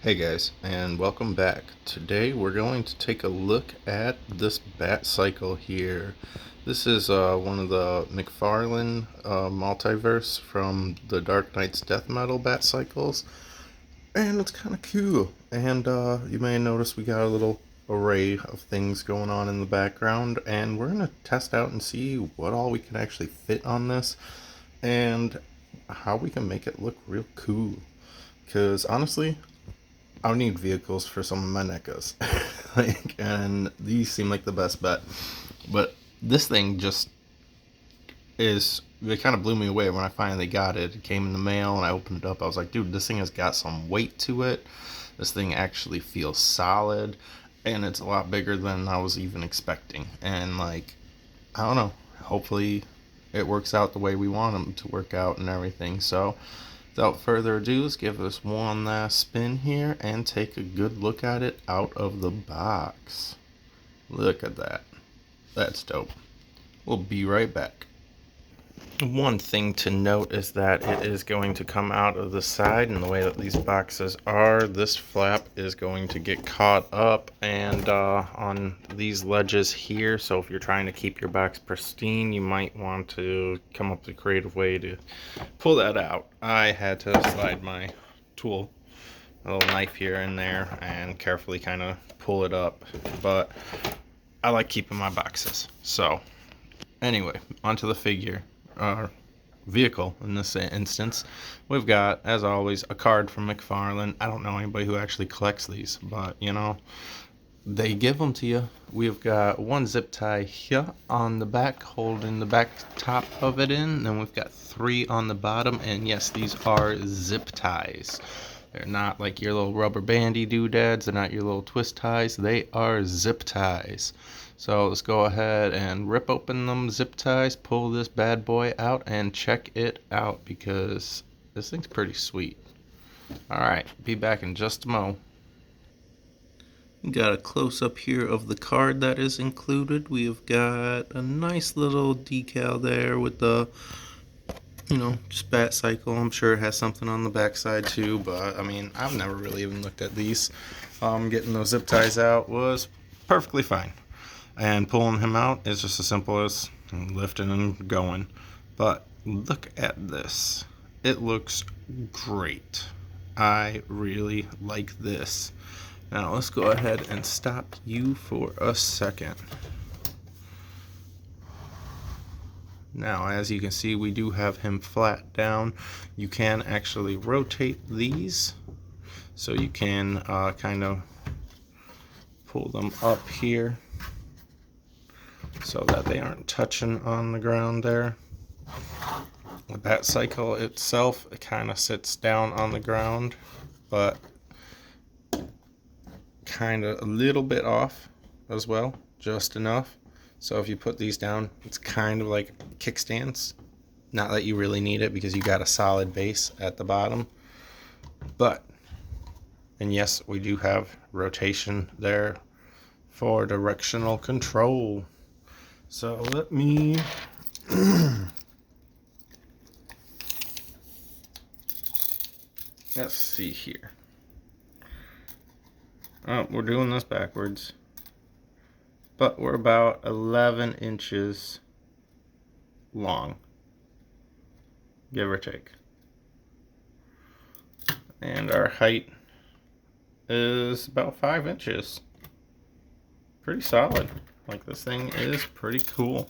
Hey guys, and welcome back. Today we're going to take a look at this Batcycle here. This is one of the McFarlane multiverse from the Dark Knight's Death Metal Batcycles, and it's kind of cool. And you may notice we got a little array of things going on in the background, and we're going to test out and see what all we can actually fit on this, and how we can make it look real cool. Because honestly, I would need vehicles for some of my NECAs. And these seem like the best bet. But this thing just is, it kind of blew me away when I finally got it. It came in the mail and I opened it up. I was like, dude, this thing has got some weight to it. This thing actually feels solid. And it's a lot bigger than I was even expecting. And like, I don't know. Hopefully it works out the way we want them to work out and everything. So without further ado, let's give this one last spin here and take a good look at it out of the box. Look at that. That's dope. We'll be right back. One thing to note is that it is going to come out of the side, and the way that these boxes are, this flap is going to get caught up and on these ledges here. So if you're trying to keep your box pristine, you might want to come up with a creative way to pull that out. I had to slide my tool, a little knife here and there, and carefully kind of pull it up, but I like keeping my boxes. So anyway, onto the figure. Vehicle in this instance. We've got, as always, a card from McFarlane. I don't know anybody who actually collects these, but you know, they give them to you. We've got one zip tie here on the back, holding the back top of it in. Then we've got 3 on the bottom, and yes, these are zip ties. They're not like your little rubber bandy doodads. They're not your little twist ties. They are zip ties. So let's go ahead and rip open them zip ties, pull this bad boy out, and check it out because this thing's pretty sweet. Alright, be back in just a mo. Got a close-up here of the card that is included. We've got a nice little decal there with the, you know, just Batcycle. I'm sure it has something on the backside too, but I mean, I've never really even looked at these. Getting those zip ties out was perfectly fine. And pulling him out is just as simple as lifting and going. But look at this. It looks great. I really like this. Now let's go ahead and stop you for a second. Now, as you can see, we do have him flat down. You can actually rotate these, so you can kind of pull them up here so that they aren't touching on the ground there. The Batcycle itself, it kind of sits down on the ground, but kind of a little bit off as well, just enough. So if you put these down, it's kind of like kickstands. Not that you really need it because you got a solid base at the bottom. But, and yes, we do have rotation there for directional control. So let me let's see here. Oh, we're doing this backwards. But we're about 11 inches long, give or take. And our height is about 5 inches. Pretty solid. Like, this thing is pretty cool.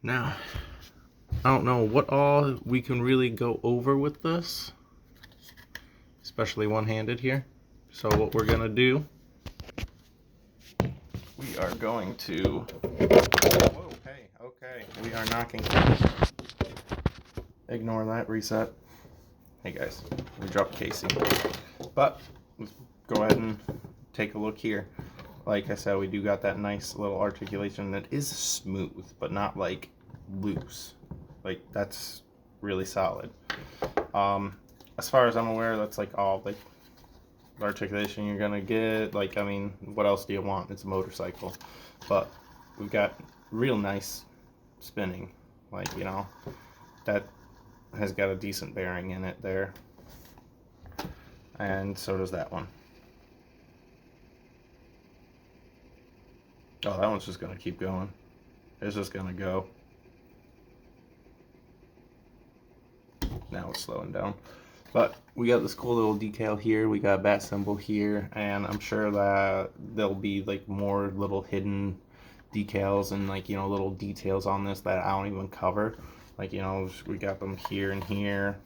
Now, I don't know what all we can really go over with this, especially one-handed here. So what we're gonna do, we are going to, whoa, hey, okay, we are knocking, ignore that, reset. Hey guys, we dropped casing. But let's go ahead and take a look here. Like I said, we do got that nice little articulation that is smooth, but not like loose. Like, that's really solid. As far as I'm aware, that's like all like articulation you're gonna get. Like, I mean, what else do you want? It's a motorcycle. But we've got real nice spinning. Like, you know, that has got a decent bearing in it there. And so does that one. Oh, that one's just gonna keep going. It's just gonna go. Now it's slowing down. But we got this cool little decal here. We got a bat symbol here, and I'm sure that there'll be like more little hidden decals and like, you know, little details on this that I don't even cover. Like, you know, we got them here and here.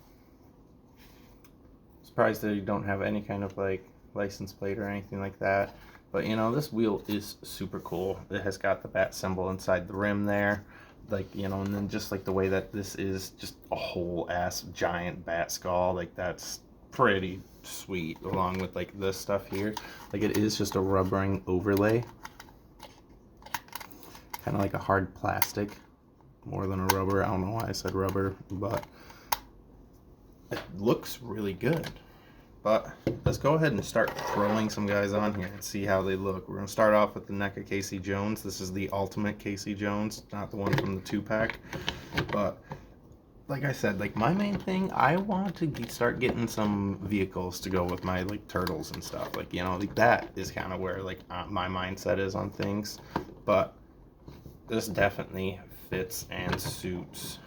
Surprised that you don't have any kind of like license plate or anything like that. But you know, this wheel is super cool. It has got the bat symbol inside the rim there. Like, you know, and then just like the way that this is just a whole ass giant bat skull, like that's pretty sweet, along with like this stuff here. Like, it is just a rubbering overlay, kind of like a hard plastic more than a rubber. I don't know why I said rubber, but it looks really good. But let's go ahead and start throwing some guys on here and see how they look. We're going to start off with the NECA Casey Jones. This is the ultimate Casey Jones, not the one from the 2-pack. But like I said, like my main thing, I want to start getting some vehicles to go with my like turtles and stuff. Like, you know, like that is kind of where like my mindset is on things. But this definitely fits and suits.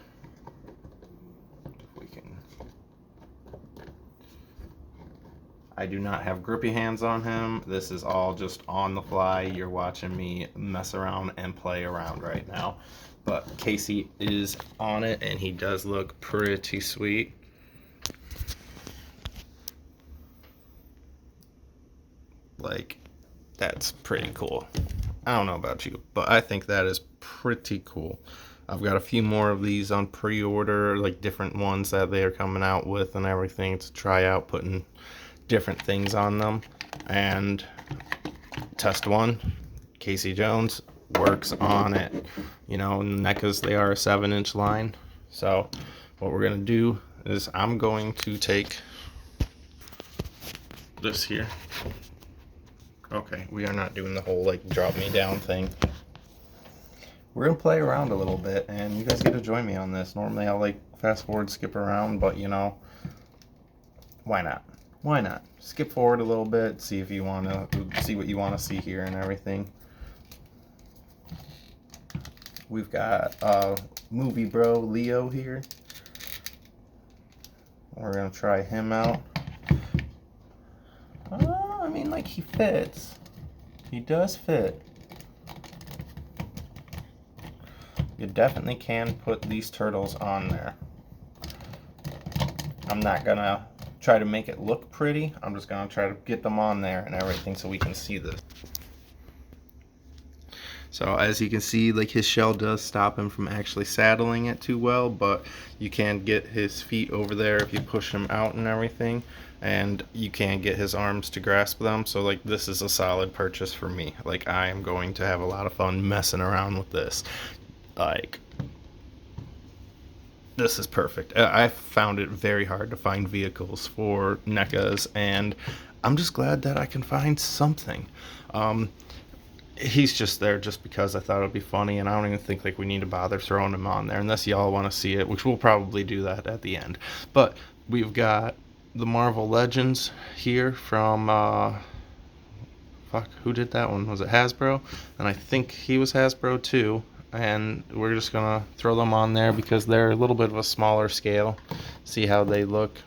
I do not have grippy hands on him. This is all just on the fly. You're watching me mess around and play around right now. But Casey is on it, and he does look pretty sweet. Like, that's pretty cool. I don't know about you, but I think that is pretty cool. I've got a few more of these on pre-order, like different ones that they are coming out with and everything to try out, putting different things on them. And test one, Casey Jones works on it. You know, NECAs, they are a 7-inch line. So what we're gonna do is I'm going to take this here. Okay, we are not doing the whole like drop me down thing. We're gonna play around a little bit, and you guys get to join me on this. Normally I'll like fast forward, skip around, but you know, why not? Why not? Skip forward a little bit, see if you want to see what you want to see here and everything. We've got movie bro Leo here. We're gonna try him out. I mean, like, he fits. He does fit. You definitely can put these turtles on there. I'm not gonna try to make it look pretty. I'm just gonna try to get them on there and everything so we can see this. So as you can see, like, his shell does stop him from actually saddling it too well, but you can get his feet over there if you push him out and everything, and you can get his arms to grasp them. So like, this is a solid purchase for me. Like, I am going to have a lot of fun messing around with this. Like, this is perfect. I found it very hard to find vehicles for NECAs, and I'm just glad that I can find something. He's just there just because I thought it would be funny, and I don't even think like we need to bother throwing him on there unless y'all want to see it, which we'll probably do that at the end. But we've got the Marvel Legends here from fuck, who did that one? Was it Hasbro? And I think he was Hasbro too. And we're just gonna throw them on there because they're a little bit of a smaller scale. See how they look.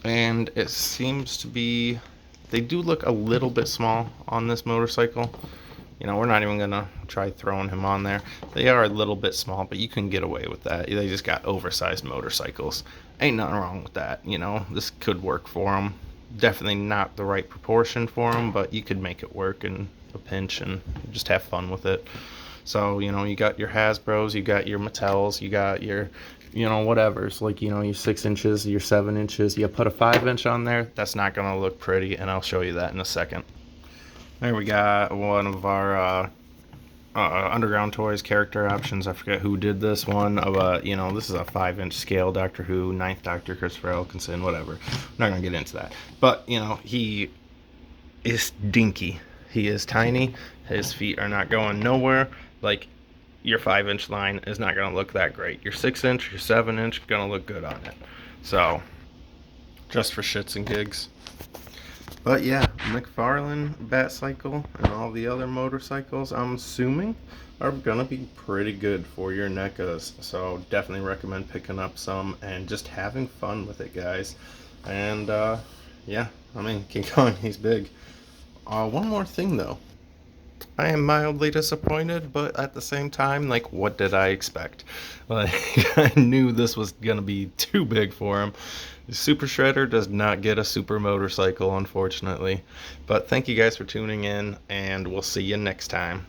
And it seems to be, they do look a little bit small on this motorcycle. You know, we're not even gonna try throwing him on there. They are a little bit small, but you can get away with that. They just got oversized motorcycles. Ain't nothing wrong with that, you know. This could work for them. Definitely not the right proportion for them, but you could make it work in a pinch and just have fun with it. So, you know, you got your Hasbros, you got your Mattels, you got your, you know, whatever's, like, you know, your 6 inches, your 7 inches. You put a 5-inch on there, that's not gonna look pretty, and I'll show you that in a second. There we got one of our Underground Toys character options. I forget who did this one. You know, this is a 5-inch scale Doctor Who, 9th Doctor, Christopher Elkinson, whatever. I'm not gonna get into that. But, you know, he is dinky. He is tiny. His feet are not going nowhere. Like, your 5-inch line is not gonna look that great. Your 6-inch, your 7-inch, gonna look good on it. So just for shits and gigs. But yeah, McFarlane Batcycle and all the other motorcycles, I'm assuming, are gonna be pretty good for your NECAs. So definitely recommend picking up some and just having fun with it, guys. And yeah, I mean, King Kong, he's big. One more thing though. I am mildly disappointed, but at the same time, like, what did I expect? Like, I knew this was gonna be too big for him. The Super Shredder does not get a super motorcycle, unfortunately. But thank you guys for tuning in, and we'll see you next time.